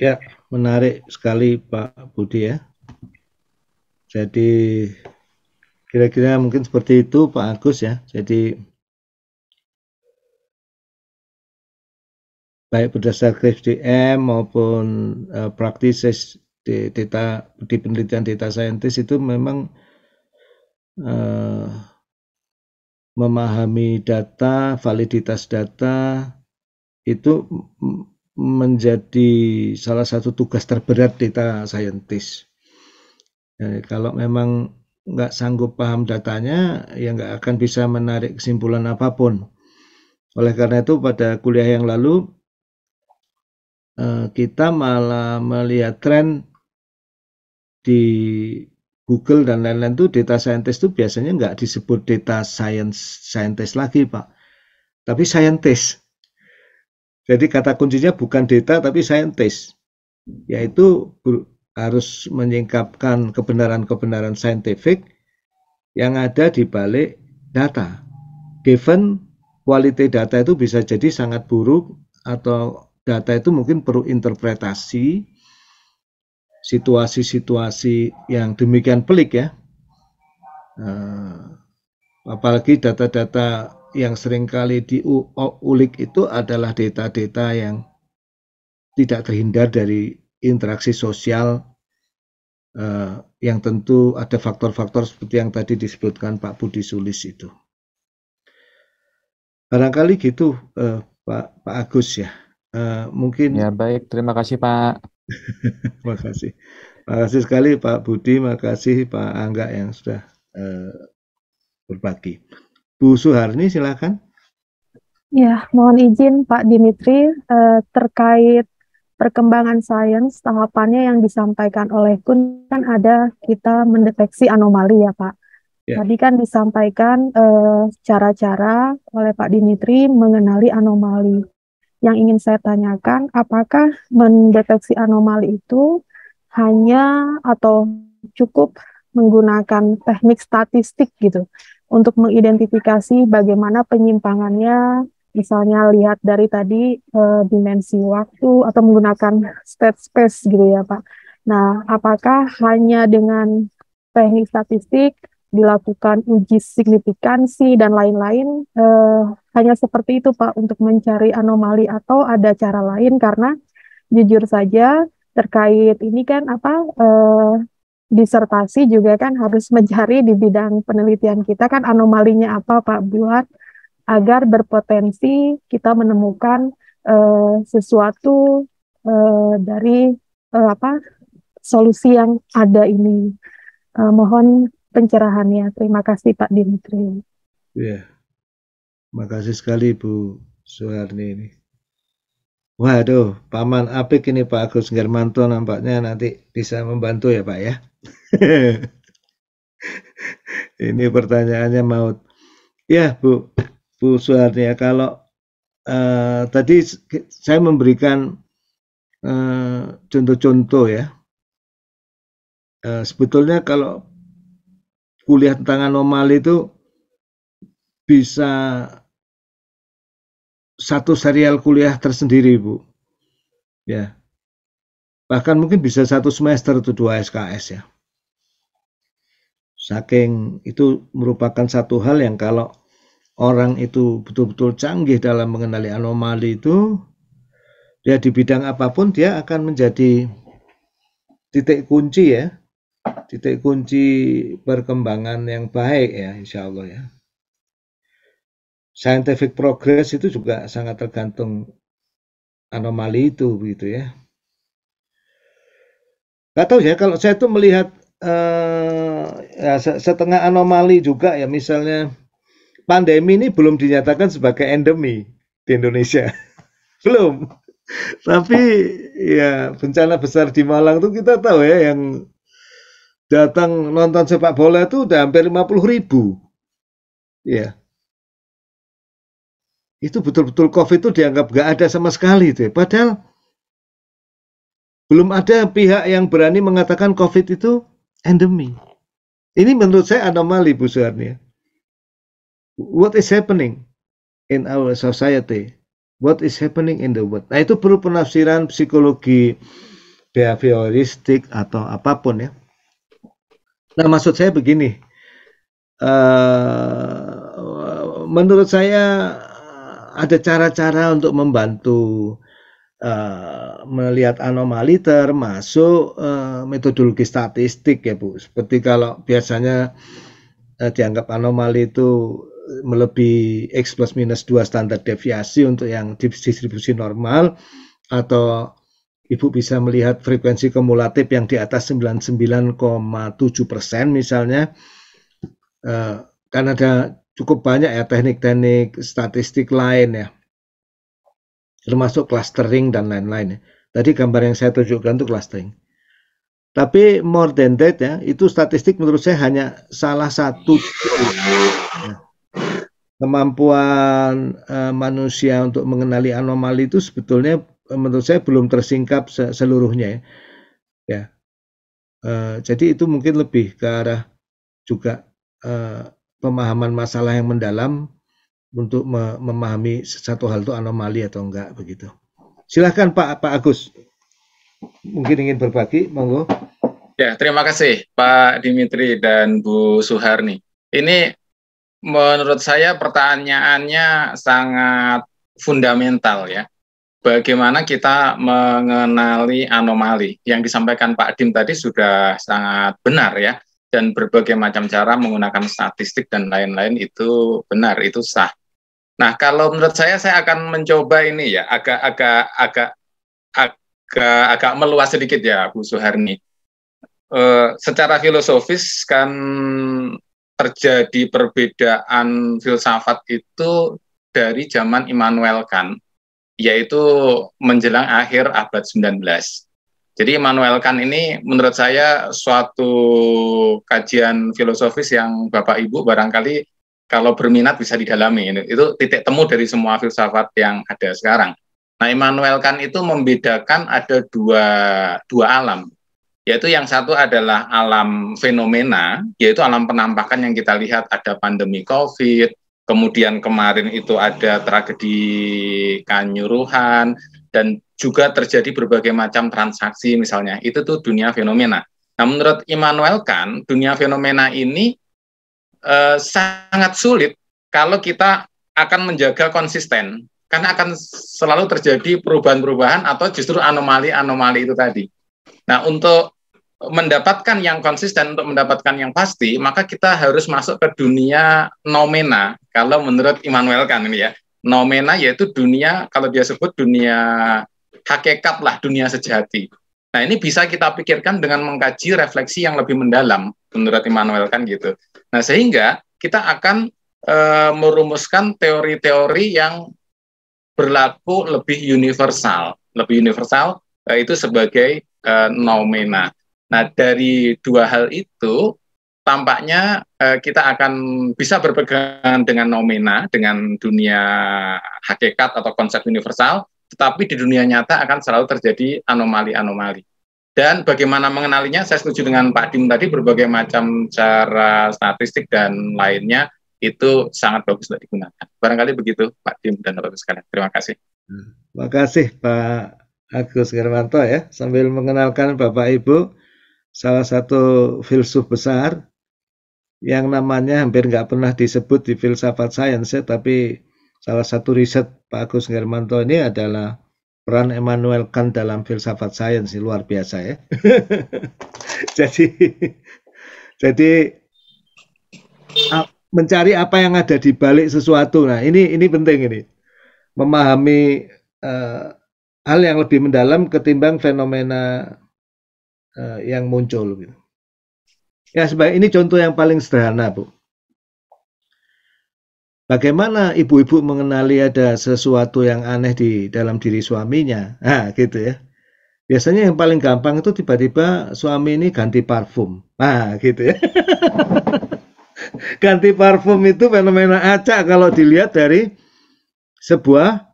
Ya, menarik sekali Pak Budi ya. Jadi kira-kira mungkin seperti itu Pak Agus ya. Jadi baik berdasarkan SDM maupun praktis di penelitian data scientist itu memang memahami data, validitas data itu menjadi salah satu tugas terberat data scientist. Kalau memang nggak sanggup paham datanya, ya nggak akan bisa menarik kesimpulan apapun. Oleh karena itu pada kuliah yang lalu kita malah melihat tren di Google dan lain-lain tuh data scientist itu biasanya nggak disebut data scientist lagi Pak, tapi scientist. Jadi kata kuncinya bukan data tapi scientist, yaitu harus menyingkapkan kebenaran-kebenaran saintifik yang ada di balik data. Given quality data itu bisa jadi sangat buruk atau data itu mungkin perlu interpretasi situasi-situasi yang demikian pelik ya. Apalagi data-data yang seringkali diulik itu adalah data-data yang tidak terhindar dari interaksi sosial yang tentu ada faktor-faktor seperti yang tadi disebutkan Pak Budi Sulis itu. Barangkali gitu Pak Agus ya. Mungkin Ya baik, terima kasih Pak. makasih. Makasih sekali Pak Budi, makasih Pak Angga yang sudah berbagi. Bu Suharni silakan. Ya, mohon izin Pak Dimitri terkait perkembangan sains tahapannya yang disampaikan oleh Kun kan ada kita mendeteksi anomali ya Pak. Ya. Tadi kan disampaikan cara-cara oleh Pak Dimitri mengenali anomali. Yang ingin saya tanyakan, apakah mendeteksi anomali itu hanya atau cukup menggunakan teknik statistik gitu untuk mengidentifikasi bagaimana penyimpangannya, misalnya lihat dari tadi dimensi waktu atau menggunakan state space gitu ya Pak. Nah, apakah hanya dengan teknik statistik dilakukan uji signifikansi dan lain-lain hanya seperti itu Pak untuk mencari anomali atau ada cara lain? Karena jujur saja terkait ini kan disertasi juga kan harus mencari di bidang penelitian kita kan anomalinya apa Pak buat agar berpotensi kita menemukan sesuatu dari solusi yang ada ini. Mohon pencerahannya. Terima kasih Pak Dimitri. Ya, makasih sekali Bu Suharni ini. Waduh, Paman Apik ini Pak Agus Germanto nampaknya nanti bisa membantu ya Pak ya. Ini pertanyaannya maut. Ya Bu Suharni ya, kalau tadi saya memberikan contoh-contoh ya. Sebetulnya kalau kuliah tentang anomali itu bisa satu serial kuliah tersendiri Bu. Ya. Bahkan mungkin bisa satu semester atau 2 SKS ya. Saking itu merupakan satu hal yang kalau orang itu betul-betul canggih dalam mengenali anomali itu, ya di bidang apapun dia akan menjadi titik kunci ya. Titik kunci perkembangan yang baik ya, insya Allah ya. Scientific progress itu juga sangat tergantung anomali itu begitu ya. Gak tahu ya, kalau saya tuh melihat ya, setengah anomali juga ya, misalnya pandemi ini belum dinyatakan sebagai endemi di Indonesia. Belum. Tapi ya bencana besar di Malang tuh kita tahu ya, yang datang nonton sepak bola itu udah hampir 50.000. Ya. Itu betul-betul COVID itu dianggap gak ada sama sekali itu. Padahal belum ada pihak yang berani mengatakan COVID itu endemi. Ini menurut saya anomali Bu Suharni. What is happening? in our society? What is happening in the world? Nah, itu perlu penafsiran psikologi behavioristik atau apapun ya. Nah, maksud saya begini, menurut saya ada cara-cara untuk membantu melihat anomali, termasuk metodologi statistik ya Bu. Seperti kalau biasanya dianggap anomali itu melebihi X plus minus 2 standar deviasi untuk yang distribusi normal, atau Ibu bisa melihat frekuensi kumulatif yang di atas 99,7% misalnya. Kan ada cukup banyak ya teknik-teknik statistik lain ya, termasuk clustering dan lain-lain ya. Tadi gambar yang saya tunjukkan itu clustering. Tapi more than that ya, itu statistik menurut saya hanya salah satu ya. Kemampuan manusia untuk mengenali anomali itu sebetulnya menurut saya belum tersingkap seluruhnya ya. Jadi itu mungkin lebih ke arah juga pemahaman masalah yang mendalam untuk memahami satu hal itu anomali atau enggak begitu. Silahkan Pak Agus, mungkin ingin berbagi, monggo. Ya, terima kasih Pak Dimitri dan Bu Suharni. Ini menurut saya pertanyaannya sangat fundamental ya. Bagaimana kita mengenali anomali? Yang disampaikan Pak Dim tadi sudah sangat benar ya. Dan berbagai macam cara menggunakan statistik dan lain-lain itu benar, itu sah. Nah, kalau menurut saya akan mencoba ini ya, agak meluas sedikit ya, Bu Suharni. Secara filosofis kan terjadi perbedaan filsafat itu dari zaman Immanuel Kant, yaitu menjelang akhir abad 19. Jadi Immanuel Kant ini menurut saya suatu kajian filosofis yang Bapak Ibu barangkali kalau berminat bisa didalami. Itu titik temu dari semua filsafat yang ada sekarang. Nah, Immanuel Kant itu membedakan ada dua alam, yaitu yang satu adalah alam fenomena, yaitu alam penampakan yang kita lihat ada pandemi COVID, kemudian kemarin itu ada tragedi Kanjuruhan, dan juga terjadi berbagai macam transaksi misalnya, itu tuh dunia fenomena. Nah, menurut Immanuel Kant, dunia fenomena ini sangat sulit kalau kita akan menjaga konsisten, karena akan selalu terjadi perubahan-perubahan atau justru anomali-anomali itu tadi. Nah, untuk mendapatkan yang konsisten, untuk mendapatkan yang pasti, maka kita harus masuk ke dunia noumena, kalau menurut Immanuel Kant ini ya. Noumena yaitu dunia, kalau dia sebut dunia hakikat lah, dunia sejati. Nah, ini bisa kita pikirkan dengan mengkaji refleksi yang lebih mendalam, menurut Immanuel Kant gitu. Nah, sehingga kita akan merumuskan teori-teori yang berlaku lebih universal itu sebagai noumena. Nah, dari dua hal itu tampaknya kita akan bisa berpegangan dengan noumena, dengan dunia hakikat atau konsep universal, tetapi di dunia nyata akan selalu terjadi anomali-anomali. Dan bagaimana mengenalinya, saya setuju dengan Pak Dim tadi, berbagai macam cara statistik dan lainnya itu sangat bagus untuk digunakan. Barangkali begitu Pak Dim dan Bapak sekalian. Terima kasih. Terima kasih Pak Agus Hermanto ya, sambil mengenalkan Bapak Ibu, salah satu filsuf besar yang namanya hampir nggak pernah disebut di filsafat sains ya, tapi salah satu riset Pak Agus Hermanto ini adalah peran Immanuel Kant dalam filsafat sains, luar biasa ya. jadi mencari apa yang ada di balik sesuatu. Nah, ini penting ini. Memahami hal yang lebih mendalam ketimbang fenomena yang muncul gitu. Ya, sebaik ini contoh yang paling sederhana, Bu. Bagaimana ibu-ibu mengenali ada sesuatu yang aneh di dalam diri suaminya? Nah, gitu ya. Biasanya yang paling gampang itu tiba-tiba suami ini ganti parfum. Nah, gitu ya. Ganti parfum itu fenomena acak kalau dilihat dari sebuah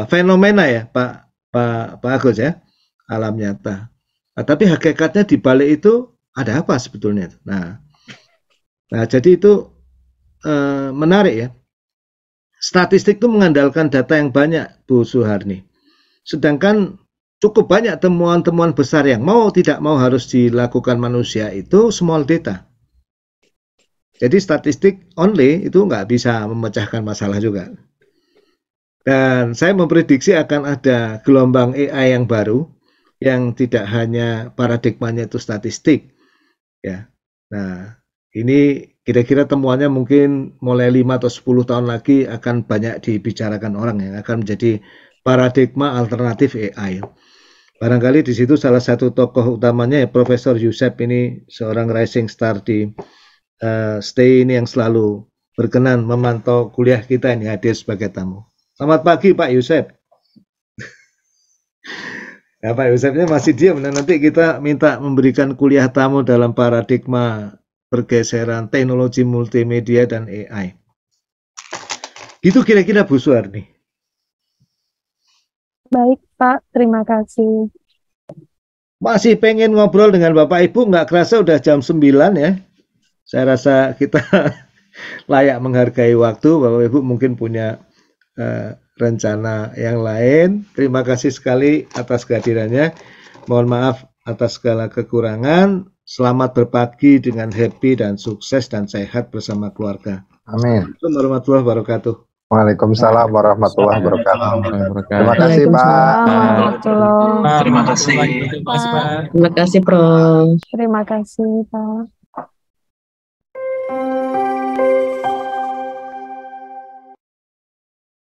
fenomena ya, Pak Agus ya, alam nyata. Nah, tapi hakikatnya di balik itu ada apa sebetulnya? Nah, jadi itu menarik ya. statistik itu mengandalkan data yang banyak, Bu Suharni. Sedangkan cukup banyak temuan-temuan besar yang mau tidak mau harus dilakukan manusia itu small data. Jadi statistik only itu nggak bisa memecahkan masalah juga. Dan saya memprediksi akan ada gelombang AI yang baru yang tidak hanya paradigmanya itu statistik. Ya. Nah, ini kira-kira temuannya mungkin mulai 5 atau 10 tahun lagi akan banyak dibicarakan orang yang akan menjadi paradigma alternatif AI. Barangkali di situ salah satu tokoh utamanya ya Profesor Yusef, ini seorang rising star di Stay ini yang selalu berkenan memantau kuliah kita ini, hadir sebagai tamu. Selamat pagi Pak Yusef. Ya, Pak Yusefnya masih diam. Nanti kita minta memberikan kuliah tamu dalam paradigma pergeseran teknologi multimedia dan AI. Itu kira-kira Bu Suharni. Baik Pak, terima kasih. Masih pengen ngobrol dengan Bapak Ibu, nggak kerasa udah jam 9 ya. Saya rasa kita layak menghargai waktu. Bapak Ibu mungkin punya rencana yang lain. Terima kasih sekali atas kehadirannya. Mohon maaf atas segala kekurangan. Selamat berbagi dengan happy dan sukses dan sehat bersama keluarga. Amin. Assalamualaikum warahmatullahi wabarakatuh. Waalaikumsalam warahmatullahi wabarakatuh. Terima kasih Pak. Waalaikumsalam. Terima kasih. Terima kasih, Prof. Terima kasih Pak.